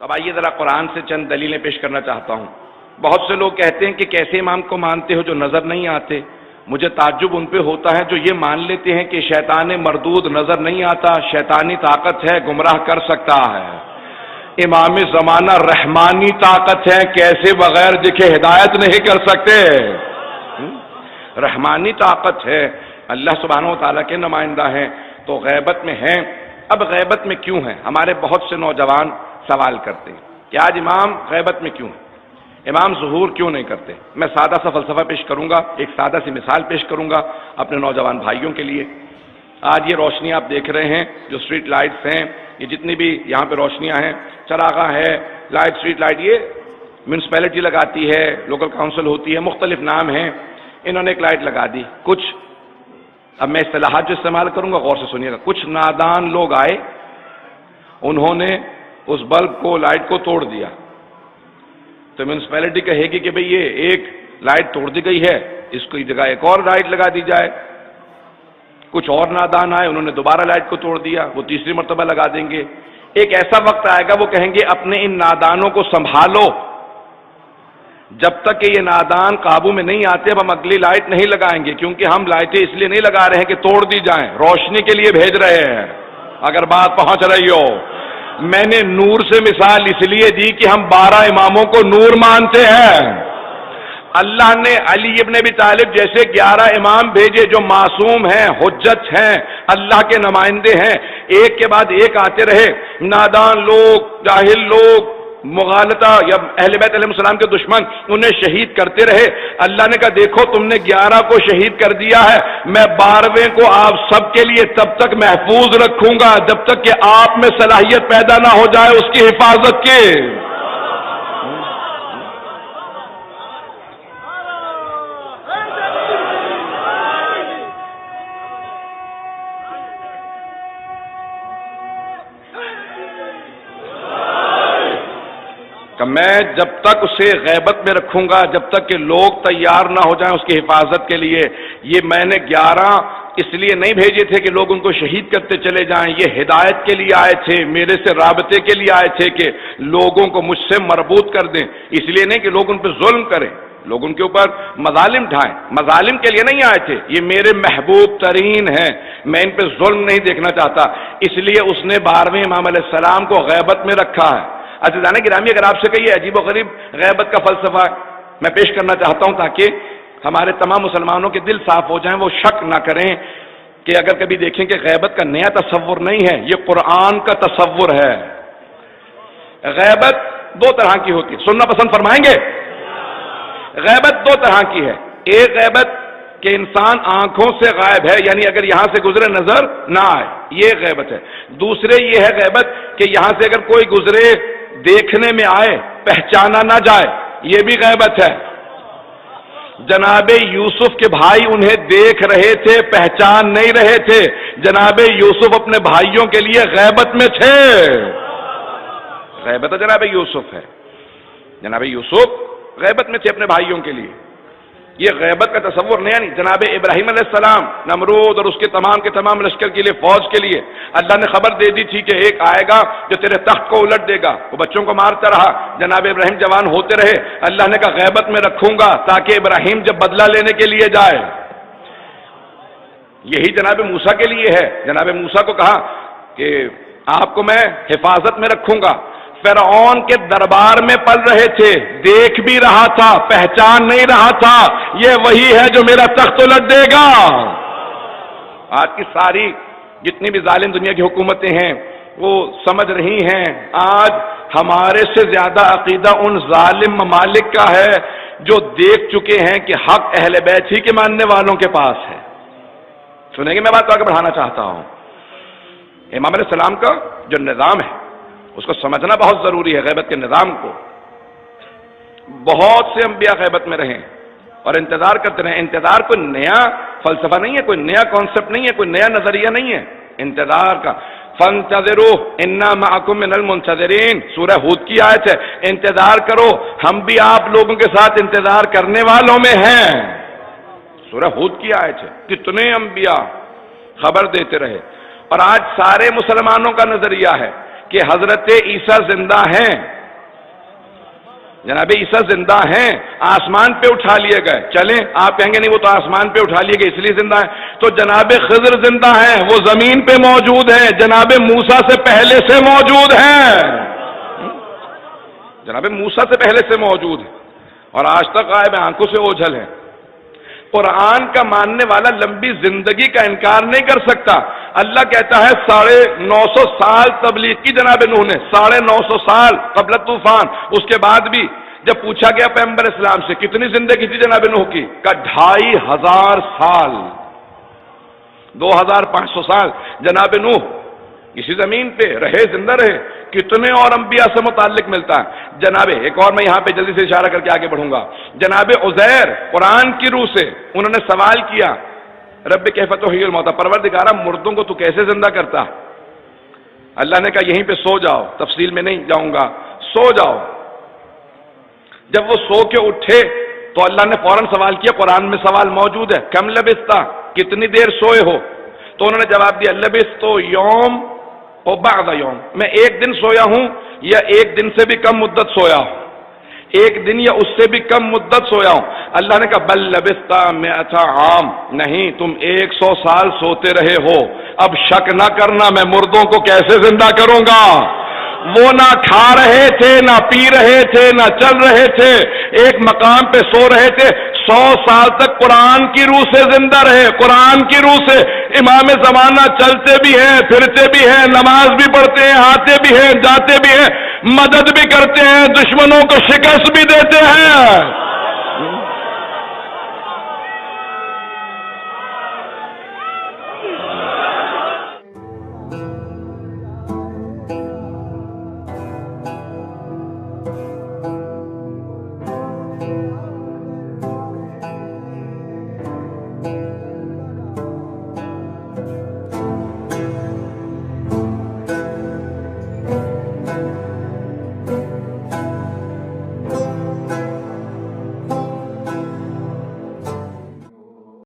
اب آئیے ذرا قرآن سے چند دلیلیں پیش کرنا چاہتا ہوں۔ بہت سے لوگ کہتے ہیں کہ کیسے امام کو مانتے ہو جو نظر نہیں آتے؟ مجھے تعجب ان پہ ہوتا ہے جو یہ مان لیتے ہیں کہ شیطان مردود نظر نہیں آتا، شیطانی طاقت ہے، گمراہ کر سکتا ہے۔ امام زمانہ رحمانی طاقت ہے، کیسے بغیر دکھے ہدایت نہیں کر سکتے؟ رحمانی طاقت ہے، اللہ سبحانہ و تعالیٰ کے نمائندہ ہیں، تو غیبت میں ہیں۔ اب غیبت میں کیوں ہیں؟ ہمارے بہت سے نوجوان سوال کرتے ہیں کہ آج امام غیبت میں کیوں ہیں، امام ظہور کیوں نہیں کرتے؟ میں سادہ سا فلسفہ پیش کروں گا، ایک سادہ سی مثال پیش کروں گا اپنے نوجوان بھائیوں کے لیے۔ آج یہ روشنی آپ دیکھ رہے ہیں، جو اسٹریٹ لائٹس ہیں، یہ جتنی بھی یہاں پہ روشنیاں ہیں، چراغاں ہے، لائٹ، اسٹریٹ لائٹ، یہ میونسپیلٹی لگاتی ہے، لوکل کاؤنسل ہوتی ہے، مختلف نام ہیں، انہوں نے ایک لائٹ لگا دی۔ کچھ، اب میں اصطلاحات جو استعمال کروں گا غور سے سنیے گا، کچھ نادان لوگ آئے، انہوں نے اس بلب کو، لائٹ کو توڑ دیا، تو میونسپیلٹی کہے گی کہ بھئی یہ ایک لائٹ توڑ دی گئی ہے، اس کی جگہ ایک اور لائٹ لگا دی جائے۔ کچھ اور نادان آئے، انہوں نے دوبارہ لائٹ کو توڑ دیا، وہ تیسری مرتبہ لگا دیں گے۔ ایک ایسا وقت آئے گا وہ کہیں گے اپنے ان نادانوں کو سنبھالو، جب تک کہ یہ نادان قابو میں نہیں آتے اب ہم اگلی لائٹ نہیں لگائیں گے، کیونکہ ہم لائٹیں اس لیے نہیں لگا رہے ہیں کہ توڑ دی جائیں، روشنی کے لیے بھیج رہے ہیں۔ اگر بات پہنچ رہی ہو، میں نے نور سے مثال اس لیے دی کہ ہم 12 اماموں کو نور مانتے ہیں۔ اللہ نے علی ابن ابی طالب جیسے 11 امام بھیجے جو معصوم ہیں، حجت ہیں، اللہ کے نمائندے ہیں، ایک کے بعد ایک آتے رہے، نادان لوگ، جاہل لوگ، مغالطہ یا اہل بیت علیہ السلام کے دشمن انہیں شہید کرتے رہے۔ اللہ نے کہا دیکھو تم نے 11 کو شہید کر دیا ہے، میں 12ویں کو آپ سب کے لیے تب تک محفوظ رکھوں گا جب تک کہ آپ میں صلاحیت پیدا نہ ہو جائے اس کی حفاظت کی۔ میں جب تک اسے غیبت میں رکھوں گا جب تک کہ لوگ تیار نہ ہو جائیں اس کی حفاظت کے لیے۔ یہ میں نے 11 اس لیے نہیں بھیجے تھے کہ لوگ ان کو شہید کرتے چلے جائیں، یہ ہدایت کے لیے آئے تھے، میرے سے رابطے کے لیے آئے تھے کہ لوگوں کو مجھ سے مربوط کر دیں، اس لیے نہیں کہ لوگ ان پہ ظلم کریں، لوگ ان کے اوپر مظالم ڈھائیں، مظالم کے لیے نہیں آئے تھے، یہ میرے محبوب ترین ہیں، میں ان پہ ظلم نہیں دیکھنا چاہتا، اس لیے اس نے 12ویں امام علیہ السلام کو غیبت میں رکھا ہے۔ عزیزان گرامی، اگر آپ سے کہیے عجیب و غریب غیبت کا فلسفہ میں پیش کرنا چاہتا ہوں تاکہ ہمارے تمام مسلمانوں کے دل صاف ہو جائیں، وہ شک نہ کریں کہ اگر کبھی دیکھیں کہ غیبت کا نیا تصور نہیں ہے، یہ قرآن کا تصور ہے۔ غیبت 2 طرح کی ہوتی ہے، سننا پسند فرمائیں گے؟ غیبت 2 طرح کی ہے، ایک غیبت کہ انسان آنکھوں سے غائب ہے، یعنی اگر یہاں سے گزرے نظر نہ آئے، یہ غیبت ہے۔ دوسرے یہ ہے غیبت کہ یہاں سے اگر کوئی گزرے دیکھنے میں آئے پہچانا نہ جائے، یہ بھی غیبت ہے۔ جناب یوسف کے بھائی انہیں دیکھ رہے تھے، پہچان نہیں رہے تھے، جناب یوسف اپنے بھائیوں کے لیے غیبت میں تھے۔ غیبت جناب یوسف ہے، جناب یوسف غیبت میں تھے اپنے بھائیوں کے لیے، یہ غیبت کا تصور نیا نہیں۔ جناب ابراہیم علیہ السلام نمرود اور اس کے تمام لشکر کے لیے، فوج کے لیے اللہ نے خبر دے دی تھی کہ ایک آئے گا جو تیرے تخت کو الٹ دے گا، وہ بچوں کو مارتا رہا، جناب ابراہیم جوان ہوتے رہے، اللہ نے کہا غیبت میں رکھوں گا تاکہ ابراہیم جب بدلہ لینے کے لیے جائے۔ یہی جناب موسیٰ کے لیے ہے، جناب موسیٰ کو کہا کہ آپ کو میں حفاظت میں رکھوں گا، فرعون کے دربار میں پل رہے تھے، دیکھ بھی رہا تھا، پہچان نہیں رہا تھا، یہ وہی ہے جو میرا تخت الٹ دے گا۔ آج کی ساری جتنی بھی ظالم دنیا کی حکومتیں ہیں وہ سمجھ رہی ہیں، آج ہمارے سے زیادہ عقیدہ ان ظالم ممالک کا ہے جو دیکھ چکے ہیں کہ حق اہل بیت ہی کے ماننے والوں کے پاس ہے۔ سنیں گے، میں بات کو آگے بڑھانا چاہتا ہوں۔ امام علیہ السلام کا جو نظام ہے اس کو سمجھنا بہت ضروری ہے، غیبت کے نظام کو۔ بہت سے انبیاء غیبت میں رہیں اور انتظار کرتے رہیں، انتظار کوئی نیا فلسفہ نہیں ہے، کوئی نیا کانسیپٹ نہیں ہے، کوئی نیا نظریہ نہیں ہے، انتظار کا۔ فانتظروا انا معکم من المنتظرین، سورہ ہود کی آیت ہے، انتظار کرو ہم بھی آپ لوگوں کے ساتھ انتظار کرنے والوں میں ہیں، سورہ ہود کی آیت ہے۔ کتنے انبیاء خبر دیتے رہے، اور آج سارے مسلمانوں کا نظریہ ہے کہ حضرت عیسیٰ زندہ ہیں، جناب عیسیٰ زندہ ہیں، آسمان پہ اٹھا لیے گئے، چلیں آپ کہیں گے نہیں وہ تو آسمان پہ اٹھا لیے گئے اس لیے زندہ ہیں، تو جناب خضر زندہ ہیں، وہ زمین پہ موجود ہیں، جناب موسیٰ سے پہلے سے موجود ہیں، جناب موسیٰ سے پہلے سے موجود ہیں اور آج تک غائب ہیں، آنکھوں سے اوجھل ہیں۔ قرآن کا ماننے والا لمبی زندگی کا انکار نہیں کر سکتا۔ اللہ کہتا ہے 950 سال تبلیغ کی جناب نوح نے، 950 سال قبل طوفان، اس کے بعد بھی جب پوچھا گیا پیغمبر اسلام سے کتنی زندگی تھی جناب نوح کی، کہا 2500 سال، 2500 سال جناب نوح اسی زمین پہ رہے، زندہ رہے۔ کتنے اور انبیاء سے متعلق ملتا ہے جناب، ایک اور میں یہاں پہ جلدی سے اشارہ کر کے آگے بڑھوں گا، جناب عزیر قرآن کی روح سے انہوں نے سوال کیا، رب کیف تحیی الموتیٰ، پروردگارہ مردوں کو تو کیسے زندہ کرتا؟ اللہ نے کہا یہیں پہ سو جاؤ، تفصیل میں نہیں جاؤں گا، سو جاؤ۔ جب وہ سو کے اٹھے تو اللہ نے فوراً سوال کیا، قرآن میں سوال موجود ہے، کم لبثت، کتنی دیر سوئے ہو؟ تو انہوں نے جواب دیا لبثت یوم و بعض یوم، میں ایک دن سویا ہوں یا ایک دن سے بھی کم مدت سویا ہوں، ایک دن یا اس سے بھی کم مدت سویا ہوں۔ اللہ نے کہا بل لبثت 100 عام، نہیں تم 100 سال سوتے رہے ہو، اب شک نہ کرنا میں مردوں کو کیسے زندہ کروں گا۔ وہ نہ کھا رہے تھے، نہ پی رہے تھے، نہ چل رہے تھے، ایک مقام پہ سو رہے تھے، 100 سال تک قرآن کی روح سے زندہ رہے، قرآن کی روح سے امام زمانہ چلتے بھی ہیں، پھرتے بھی ہیں، نماز بھی پڑھتے ہیں، آتے بھی ہیں، جاتے بھی ہیں، مدد بھی کرتے ہیں، دشمنوں کو شکست بھی دیتے ہیں۔